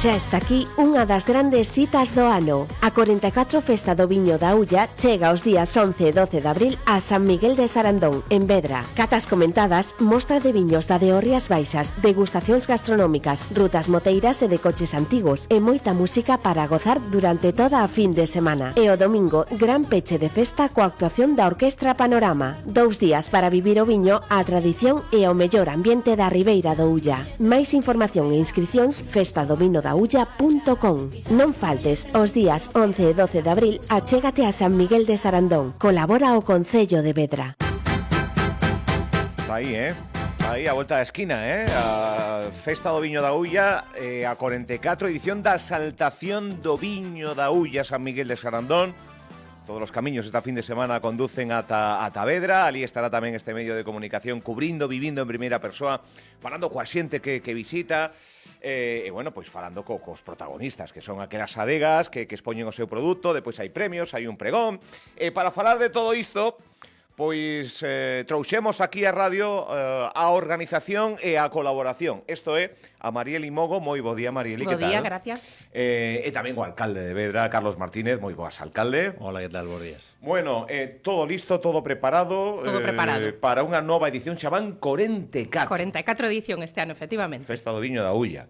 Xa está aquí unha das grandes citas do ano. A 44 Festa do Viño da Ulla chega os días 11 e 12 de abril a San Miguel de Sarandón, en Vedra. Catas comentadas, mostra de viños da de Rías Baixas, degustacións gastronómicas, rutas moteiras e de coches antigos e moita música para gozar durante toda a fin de semana. E o domingo, gran peche de festa coa actuación da Orquestra Panorama. 2 días para vivir o viño, a tradición e o mellor ambiente da Ribeira do Ulla. Máis información e inscripcións festadovinodaulla.com. Non faltes os días 11 e 12 de abril, achégate a San Miguel de Sarandón. Colabora o Concello de Vedra. Aí, aí a volta da esquina, a Festa do Viño da Ulla, a 44 edición da Exaltación do Viño da Ulla San Miguel de Sarandón. Todos os camiños esta fin de semana conducen ata Vedra. Ali estará tamén este medio de comunicación cubrindo, vivindo en primeira persoa, falando coa xente que visita. E, bueno, pois falando cos protagonistas, que son aquelas adegas que expoñen o seu produto, depois hai premios, hai un pregón. E para falar de todo isto, pois trouxemos aquí a radio a organización e a colaboración. Isto é a Marieli Mogo. Moi bo día, Marieli, que tal? Bo día, gracias. E tamén o alcalde de Vedra, Carlos Martínez. Moi boas, alcalde. Hola, que tal? Bos días. Bueno, todo listo, todo preparado. Todo preparado. Para unha nova edición, xa van 44. 44 edición este ano, efectivamente. Festa do Viño da Ulla.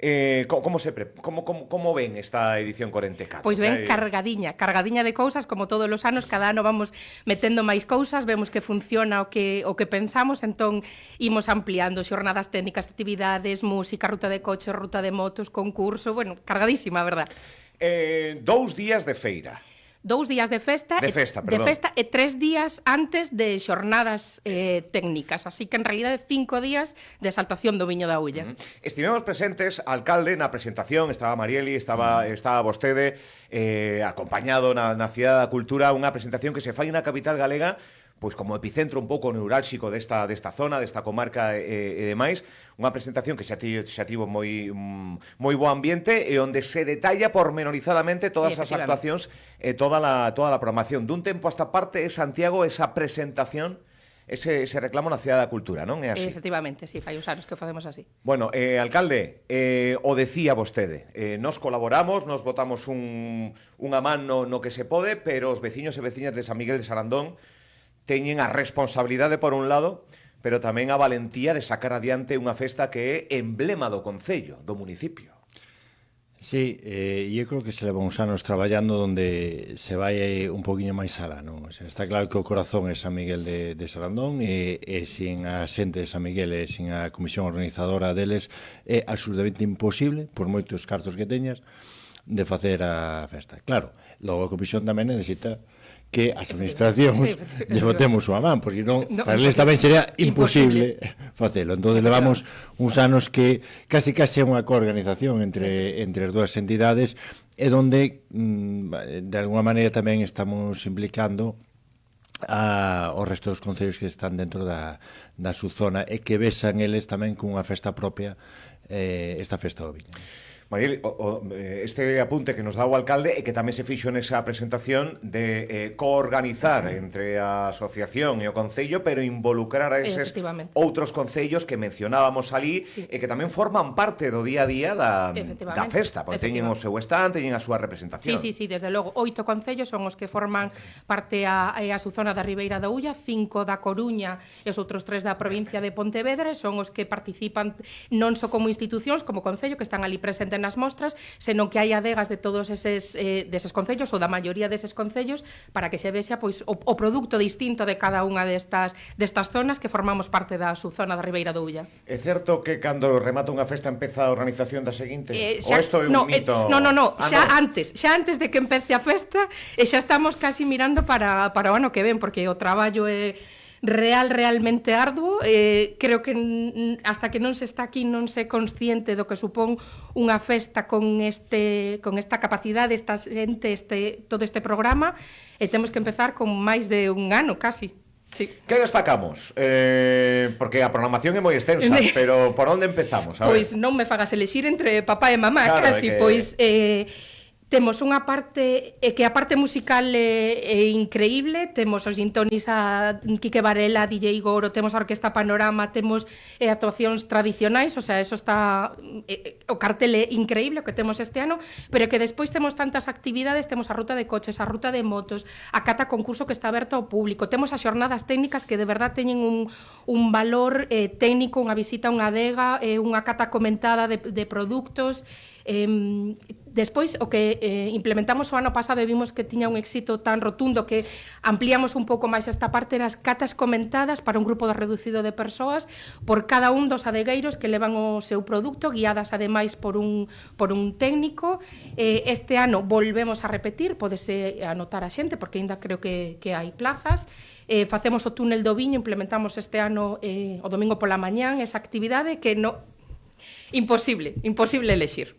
Como ven esta edición 44? Pois ben cargadiña de cousas, como todos os anos, cada ano vamos metendo máis cousas, vemos que funciona o que pensamos, entón imos ampliando xornadas técnicas, actividades, música, ruta de coche, ruta de motos, concurso, bueno, cargadísima, a verdad. 2 días de feira. 2 días de festa e 3 días antes de xornadas técnicas, así que en realidade 5 días de exaltación do Viño da Ulla. Estivemos presentes, alcalde, na presentación, estaba Marieli, estaba vostede, acompañado na Cidade da Cultura, unha presentación que se fai na capital galega, pois como epicentro un pouco neurálxico desta zona, desta comarca e demais, unha presentación que xa tivo moi bo ambiente e onde se detalla pormenorizadamente todas as actuacións e toda a programación. Dun tempo a esta parte, Santiago, esa presentación, ese reclamo na Cidade da Cultura, non é así? Efectivamente, sí, fai uns anos que o facemos así. Bueno, alcalde, o decía vostede, nos colaboramos, nos botamos unha man no que se pode, pero os veciños e veciñas de San Miguel de Sarandón teñen a responsabilidade por un lado, pero tamén a valentía de sacar adiante unha festa que é emblema do concello, do municipio. Sí, eu creo que se leva uns anos traballando onde se vai un poquinho máis alá, non? O sea, está claro que o corazón é San Miguel de Sarandón e sin a xente de San Miguel e sin a comisión organizadora deles é absolutamente imposible, por moitos cartos que teñas, de facer a festa. Claro, logo a comisión tamén necesita que as administracións lle botemos unha man, porque non, para eles tamén sería imposible facelo. Entón, levamos uns anos que casi é unha coorganización entre as dúas entidades e donde, de alguna maneira, tamén estamos implicando ao resto dos concellos que están dentro da subzona e que vexan eles tamén cunha festa propia esta festa do viño. Mariel, este apunte que nos dá o alcalde e que tamén se fixo nesa presentación de coorganizar entre a asociación e o concello, pero involucrar a eses outros concellos que mencionábamos ali e que tamén forman parte do día a día da festa, porque teñen o seu stand, teñen a súa representación. Sí, desde logo, 8 concellos son os que forman parte a súa zona da Ribeira da Ulla, 5 da Coruña e os outros 3 da provincia de Pontevedra, son os que participan non só como institucións, como concello, que están ali presentes nas mostras, senón que hai adegas de todos deses concellos ou da maioría deses concellos para que se vexa pois o produto distinto de cada unha destas zonas que formamos parte da subzona da Ribeira do Ulla. É certo que cando remata unha festa empeza a organización da seguinte? Ou isto é un mito? Non, xa antes de que empece a festa e xa estamos casi mirando para o ano que ven, porque o traballo é realmente arduo, creo que hasta que non se está aquí non se é consciente do que supón unha festa con esta capacidade, esta xente, todo este programa, e temos que empezar con máis de un ano, casi. Sí. Que destacamos? Porque a programación é moi extensa, pero por onde empezamos? Pois non me fagas elixir entre papá e mamá, claro, casi, pois Temos unha parte, que a parte musical é increíble, temos os gintonis a Quique Varela, DJ Goro, temos a Orquesta Panorama, temos actuacións tradicionais, o sea, eso está, o cartel é increíble o que temos este ano, pero que despois temos tantas actividades, temos a ruta de coches, a ruta de motos, a cata concurso que está aberta ao público, temos as xornadas técnicas que de verdad teñen un valor técnico, unha visita a unha adega, unha cata comentada de produtos. Despois, o que implementamos o ano pasado e vimos que tiña un éxito tan rotundo que ampliamos un pouco máis esta parte das catas comentadas para un grupo reducido de persoas por cada un dos adegueiros que levan o seu produto, guiadas ademais por un técnico. Este ano volvemos a repetir, pódese anotar a xente, porque ainda creo que hai plazas. Facemos o túnel do viño, implementamos este ano o domingo pola mañán esa actividade que imposible elexir.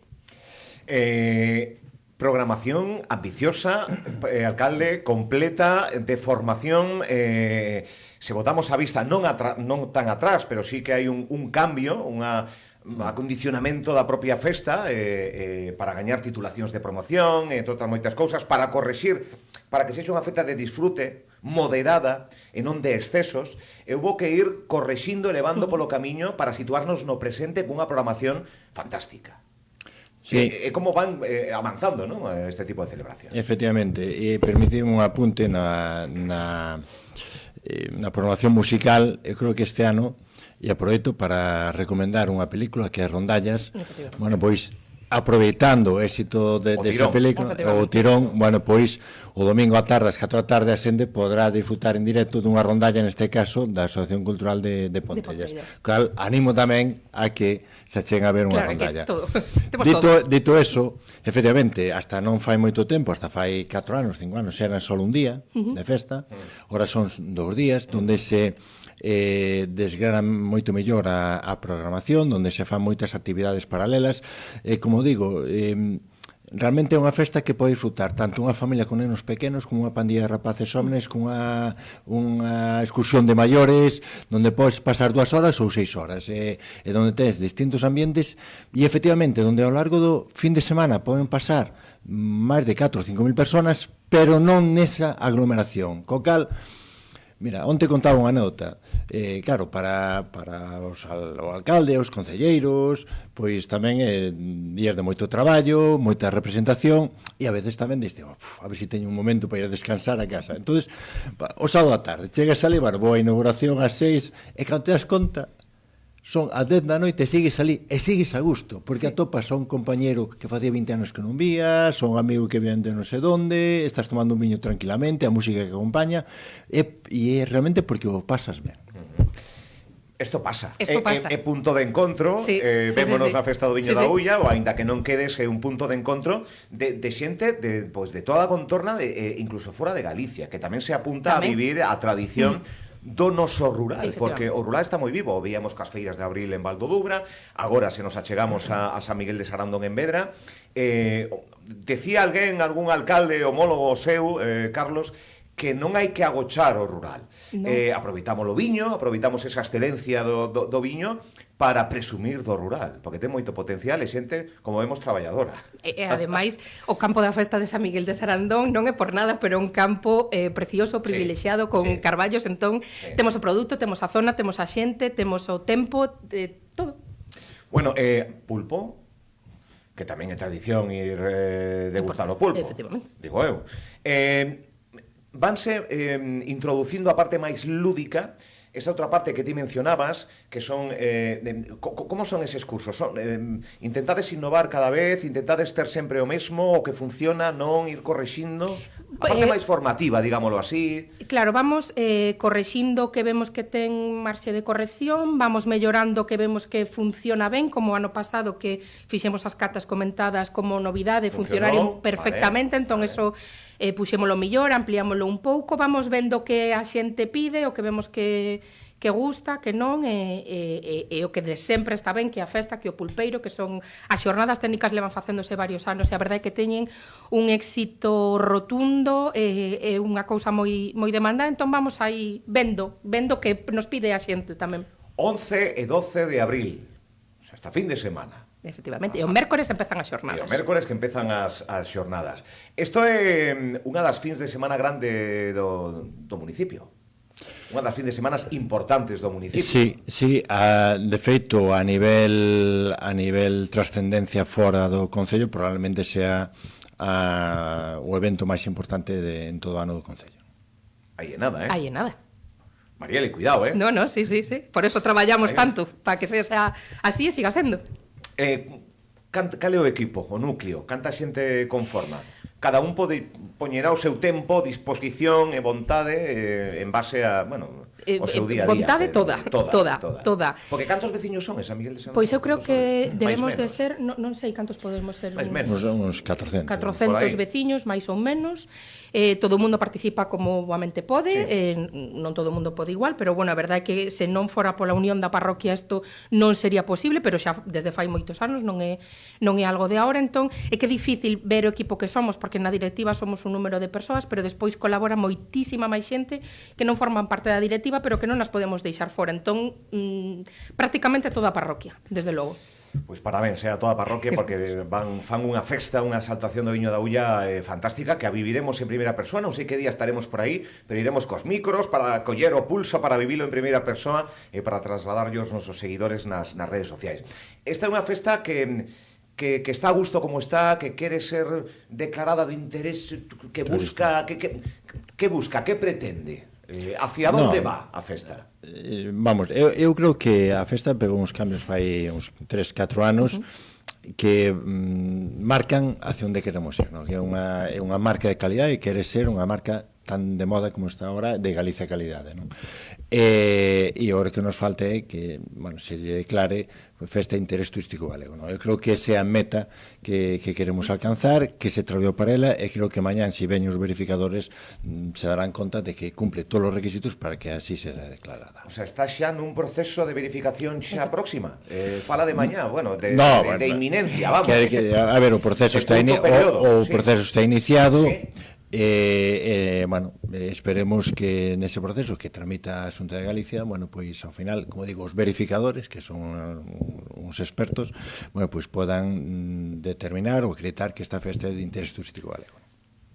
Programación ambiciosa, alcalde, completa, de formación. Se botamos a vista non tan atrás, pero sí que hai un cambio, un acondicionamento da propia festa para gañar titulacións de promoción, entre outras moitas cousas, para correxir, para que sexa unha festa de disfrute moderada e non de excesos, e houve que ir correxindo, elevando polo camiño para situarnos no presente cunha programación fantástica. Sí. E como van avanzando, non, este tipo de celebración. Efectivamente, e permitime un apunte na programación musical. Eu creo que este ano, e aproveito para recomendar unha película que é Rondallas. Bueno, pois aproveitando o éxito desa película, o tirón, bueno, pois o domingo á tarde, ás 4 da tarde, a xente podrá disfrutar en directo dunha rondalla, neste caso, da Asociación Cultural de Pontellas. Cal, animo tamén a que se acheguen a ver unha rondalla. Dito eso, efectivamente, hasta non fai moito tempo, hasta fai 4 anos, 5 anos, eran só un día de festa, ora son 2 días, onde se desgrana moito mellor a programación, onde se fan moitas actividades paralelas. Como digo, realmente é unha festa que pode disfrutar tanto unha familia con nenos pequenos como unha pandilla de rapaces homens, con unha excursión de maiores, onde podes pasar 2 horas ou 6 horas, e onde tens distintos ambientes, e efectivamente onde ao largo do fin de semana poden pasar máis de 4 ou 5 mil personas, pero non nesa aglomeración, co cal, mira, onte contaba unha anécdota, claro, para o alcalde, os concelleiros, pois tamén días de moito traballo, moita representación, e a veces tamén diste, a ver se teño un momento para ir a descansar a casa. Entonces, o sábado á tarde, chegas a levar boa inauguración ás 6, e cando te das conta, son as 10 da noite e sigues ali, e sigues a gusto, porque atopas a un compañero que facía 20 anos que non vías, son un amigo que viene de non sei onde, estás tomando un viño tranquilamente, a música que acompaña, e é realmente porque o pasas ben. Isto pasa. É punto de encontro, vémonos na festa do Viño da Ulla, ou aínda que non quedes, é un punto de encontro de xente de toda a contorna, incluso fora de Galicia, que tamén se apunta a vivir a tradición do noso rural, porque o rural está moi vivo. Víamos cas feiras de abril en Val do Dubra, agora se nos achegamos a San Miguel de Sarandón en Vedra. Decía algún alcalde homólogo seu, Carlos, que non hai que agochar o rural. Aproveitamos o viño, aproveitamos esa excelencia do viño para presumir do rural, porque ten moito potencial e xente, como vemos, traballadora. E ademais, o campo da festa de San Miguel de Sarandón non é por nada, pero é un campo precioso, privilexiado, con carballos, entón temos o produto, temos a zona, temos a xente, temos o tempo, todo. Bueno, pulpo, que tamén é tradición ir degustar o pulpo. Efectivamente. Digo eu. Vanse introducindo a parte máis lúdica, esa outra parte que ti mencionabas, que son... como son eses cursos? Intentades innovar cada vez, intentades ter sempre o mesmo, o que funciona, non ir correxindo? A parte máis formativa, digámoslo así. Claro, vamos correxindo que vemos que ten marxe de corrección, vamos mellorando que vemos que funciona ben, como o ano pasado que fixemos as catas comentadas como novidade, funcionaron perfectamente, entón eso puxémolo millor, ampliámoslo un pouco, vamos vendo que a xente pide, o que vemos que gusta, que non, e o que de sempre está ben, que a festa, que o pulpeiro, que son as xornadas técnicas levan facéndose varios anos, e a verdade é que teñen un éxito rotundo, é unha cousa moi demandada, entón vamos aí vendo que nos pide a xente tamén. 11 e 12 de abril, o sea, esta fin de semana. Efectivamente, e o mércores empezan as E xornadas. o mércores que empezan as xornadas. Isto é unha das fins de semana grande do municipio. Unha das fins de semanas importantes do municipio. Sí, de feito, a nivel trascendencia fora do Concello, probablemente sea o evento máis importante en todo o ano do Concello. Aí é nada, Aí é nada. Marieli, cuidado, No, sí. Por eso traballamos tanto, para que sea así e siga sendo. Cal é o equipo, o núcleo? Canta xente conforma? Cada un poñerá o seu tempo, disposición e vontade en base a, o seu día a día. Vontade toda. Porque cantos veciños son en San Miguel de Sarandón? Pois eu creo que debemos de menos. ser, non sei cantos podemos ser. Mais menos. Uns 400. 400 veciños, máis ou menos. Todo o mundo participa como boamente pode, non todo o mundo pode igual, pero bueno, a verdade é que se non fora pola unión da parroquia isto non sería posible, pero xa desde fai moitos anos non é algo de agora, entón é que é difícil ver o equipo que somos, porque na directiva somos un número de persoas, pero despois colabora moitísima máis xente que non forman parte da directiva, pero que non nas podemos deixar fora, entón prácticamente toda a parroquia, desde logo. Pois parabéns a toda a parroquia porque fan unha festa, unha exaltación do Viño da Ulla fantástica que a viviremos en primeira persoa, non sei que día estaremos por aí, pero iremos cos micros para coller o pulso, para vivilo en primeira persoa e para trasladarlle aos nosos seguidores nas redes sociais. Esta é unha festa que está a gusto como está, que quere ser declarada de interés, que busca, que busca, que pretende? Hacia onde va a festa? Vamos, eu creo que a festa pegou uns cambios fai uns 3-4 anos que marcan hacia onde queremos ir, ¿no? Que é unha marca de calidade e quere ser unha marca tan de moda como está agora de Galicia calidade, ¿no? E o que nos falta é que, se lle declare festa de interés turístico galego, ¿no? Eu creo que esa é a meta que queremos alcanzar, que se traballou para ela, e creo que mañán, se veñen os verificadores, se darán conta de que cumple todos os requisitos para que así será declarada. O sea, está xa nun proceso de verificación xa próxima. Fala de mañá, de inminencia, vamos. A ver, o proceso está iniciado. Esperemos que nese proceso que tramita a Xunta de Galicia, pois ao final, como digo, os verificadores, que son uns expertos, pois podan determinar ou acreditar que esta festa é de interés turístico galego.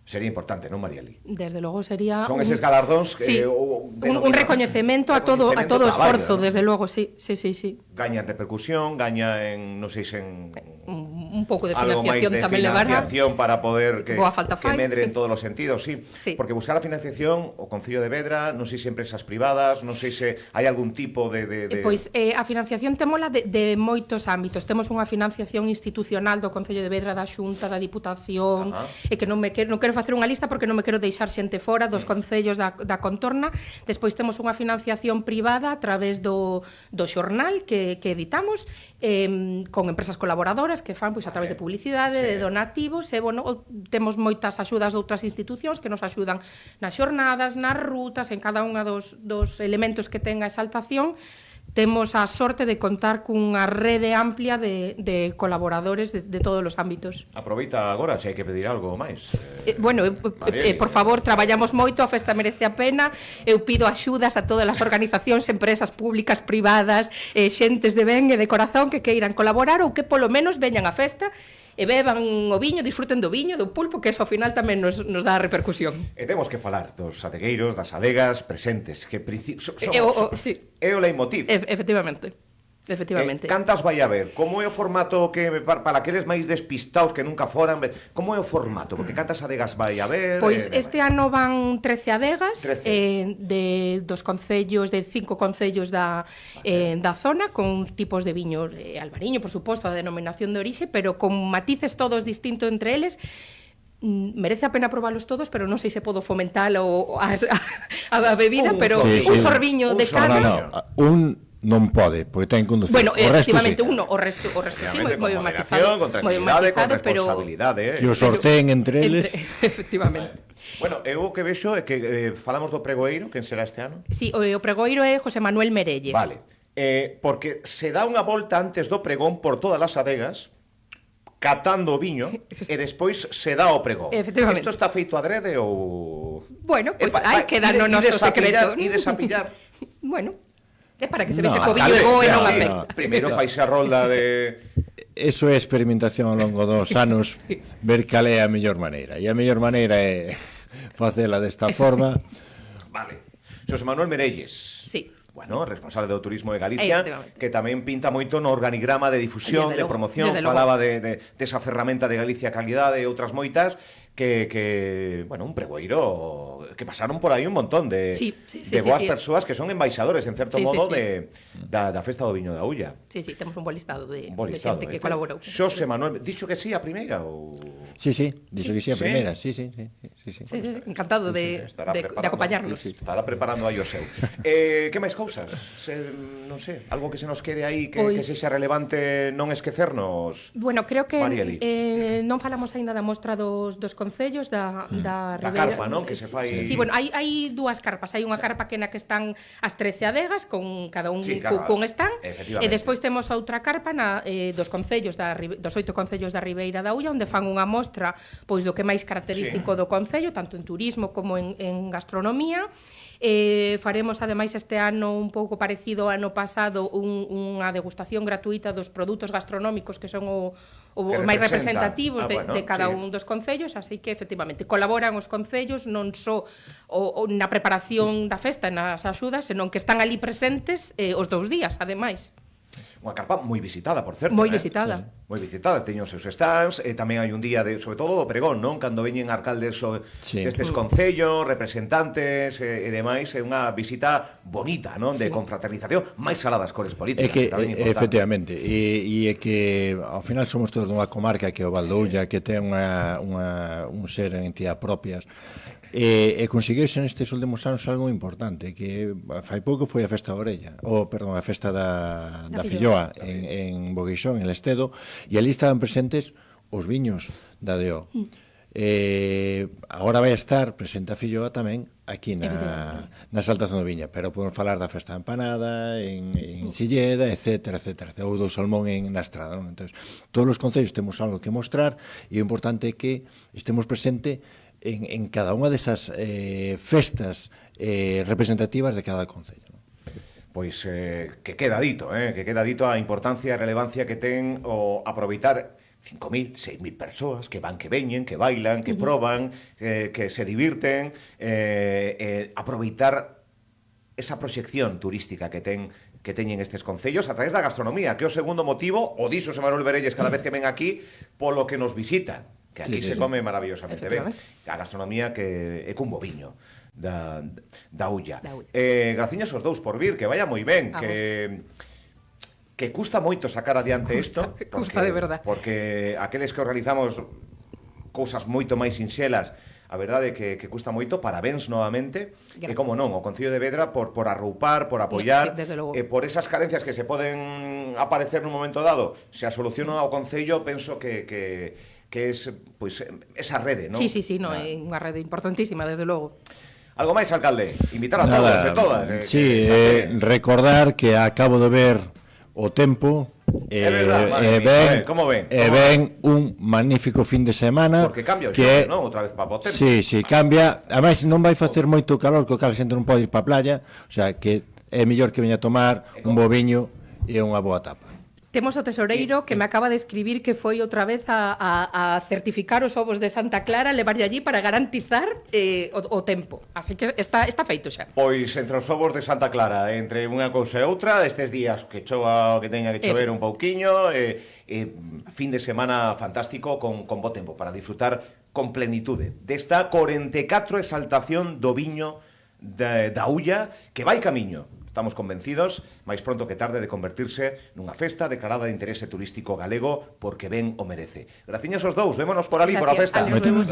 Sería importante, non, Marieli? Desde logo sería son eses galardóns un recoñecemento a todo esforzo, ¿no? Desde logo, sí. Gaña en repercusión, gaña en, non sei se en un pouco de algo máis financiación de tamén financiación para poder que medre en sí. todos os sentidos, sí. Porque buscar a financiación, o Concello de Vedra, non sei se empresas privadas, non sei se hai algún tipo de... Pois a financiación temola de moitos ámbitos. Temos unha financiación institucional do Concello de Vedra, da Xunta, da Diputación, e que non quero facer unha lista porque non me quero deixar xente fora dos concellos da contorna. Despois temos unha financiación privada a través do xornal que editamos, con empresas colaboradoras que fan a través de publicidade, de donativos, e temos moitas axudas de outras institucións que nos axudan nas xornadas, nas rutas, en cada unha dos elementos que ten a exaltación. Temos a sorte de contar cunha rede amplia de colaboradores de todos os ámbitos. Aproveita agora, se hai que pedir algo máis. Por favor, traballamos moito, a festa merece a pena. Eu pido axudas a todas as organizacións, empresas públicas, privadas, xentes de ben e de corazón que queiran colaborar ou que polo menos veñan á festa e beban o viño, disfruten do viño, do pulpo, que eso ao final tamén nos dá a repercusión. E temos que falar dos adegueiros, das adegas presentes, que é o leitmotiv. Efectivamente. Cantas vai haber? Como é o formato que para aqueles máis despistados que nunca foran? Como é o formato? Porque cantas adegas vai haber? Pois este ano van 13 adegas dos concellos, de 5 concellos da zona, con tipos de viños, albariño, por suposto, a denominación de orixe, pero con matices todos distintos entre eles. Merece a pena probalos todos, pero non sei se podo fomentar a bebida, pero un sorbiño de cada. Non pode, porque ten que conducir. Bueno, efectivamente, o resto sí, moi matizado, con tranquilidade, con responsabilidade. Que o sorteen entre eles. Efectivamente. Bueno, eu o que vexo é que falamos do pregoeiro, quen será este ano? Sí, o pregoeiro é José Manuel Merelles. Vale, porque se dá unha volta antes do pregón por todas as adegas, catando o viño, e despois se dá o pregón. Efectivamente. Isto está feito adrede ou... Bueno, pois hai que dar no noso secreto. Ides a pillar. Bueno, é para que se vexe co viño e boe non afecta. Primeiro faise a rolda de... eso é experimentación ao longo dos anos, ver cal é a mellor maneira. E a mellor maneira é facela desta forma. Vale. Xosé Manuel Merelles. Sí. Bueno, responsable do turismo de Galicia, que tamén pinta moito no organigrama de difusión, Desde de logo, promoción, desde falaba desa ferramenta de Galicia Calidade e outras moitas, que bueno, un pregoeiro que pasaron por aí un montón de boas persoas que son embaixadores, en certo modo, da Festa do Viño da Ulla. Sí, temos un bo listado de xente que colaborou. Xosé Manuel, dixo que sí a primeira ou... Sí, dixo que sí a primeira, sí. Encantado de acompañarnos. Estará preparando aí o seu. Que máis cousas? Non sei, algo que se nos quede aí que sexa relevante non esquecernos. Bueno, creo que Marieli. Non falamos aínda da mostra dos concellos da Ribeira. Carpa, non? Que se fai... Sí, bueno, hai dúas carpas. Hai unha carpa que na que están as 13 adegas, con cada un cun stand, e despois temos outra carpa dos concellos dos 8 concellos da Ribeira da Ulla, onde fan unha mostra pois do que máis característico do concello, tanto en turismo como en gastronomía. Faremos ademais este ano un pouco parecido ao ano pasado unha degustación gratuita dos produtos gastronómicos que son o máis representativos de cada un dos concellos, así que efectivamente colaboran os concellos non só na preparación da festa e nas axudas, senón que están ali presentes os 2 días, ademais. Unha carpa moi visitada, por certo. Moi visitada. Moi visitada, teño os seus stands, tamén hai un día, sobre todo do pregón, non? Cando veñen alcaldes destes concellos, representantes e demais, é unha visita bonita, non? De confraternización, máis alá das cores políticas. É que, efectivamente, e é que ao final somos todos dunha comarca que é o Val do Ulla, que ten un ser en entidade propias, e conseguiuse nestes últimos anos algo importante, que fai pouco foi a festa da Orella, a festa da Filloa en Bogueixón, en Lestedo, e ali estaban presentes os viños da DO. Agora vai estar presente a Filloa tamén aquí na Exaltación do Viña, pero podemos falar da festa da empanada en Silleda, etcétera, ou do salmón na Estrada, non? Entonces, todos os concellos temos algo que mostrar, e o importante é que estemos presente en cada unha desas festas representativas de cada concello. Pois que queda dito a importancia e relevancia que ten o aproveitar 5.000, 6.000 persoas que van, que veñen, que bailan, que proban, que se divirten, aproveitar esa proxección turística que teñen estes concellos a través da gastronomía, que é o segundo motivo, o dixo Xosé Manuel Merelles cada vez que ven aquí, polo que nos visitan, que aquí se come maravillosamente ben. A gastronomía que é cun boviño da Ulla. Graciñas aos dous por vir, que vaya moi ben, que custa moito sacar adiante isto, custa de verdad. Porque aqueles que organizamos cousas moito máis sinxelas, a verdade é que custa moito. Parabéns novamente. E como non, o Concello de Vedra por arroupar, por apoiar, e por esas carencias que se poden aparecer nun momento dado, se a solucionan ao Concello, penso que é esa rede, non? Sí, é unha rede importantísima, desde logo. Algo máis, alcalde? Invitar a todos e todas. Sí, recordar que acabo de ver o tempo, ven un magnífico fin de semana, porque cambia o xogo, non? Outra vez para o tempo. Sí, cambia. Ademais non vai facer moito calor, que o cal xente non pode ir para a playa, o sea, que é mellor que veña a tomar un bo viño e unha boa tapa. Temos o tesoreiro que me acaba de escribir que foi outra vez a certificar os ovos de Santa Clara, levarlle allí para garantizar o tempo. Así que está feito xa. Pois entre os ovos de Santa Clara, entre unha cousa e outra, estes días que chova, que teña que chover un pouquiño, fin de semana fantástico con bo tempo para disfrutar con plenitude desta 44 exaltación do viño da Ulla, que vai camiño. Estamos convencidos, máis pronto que tarde, de convertirse nunha festa declarada de interese turístico galego, porque ben o merece. Graciñas aos dous, vémonos por ali, por a festa. Graciñas.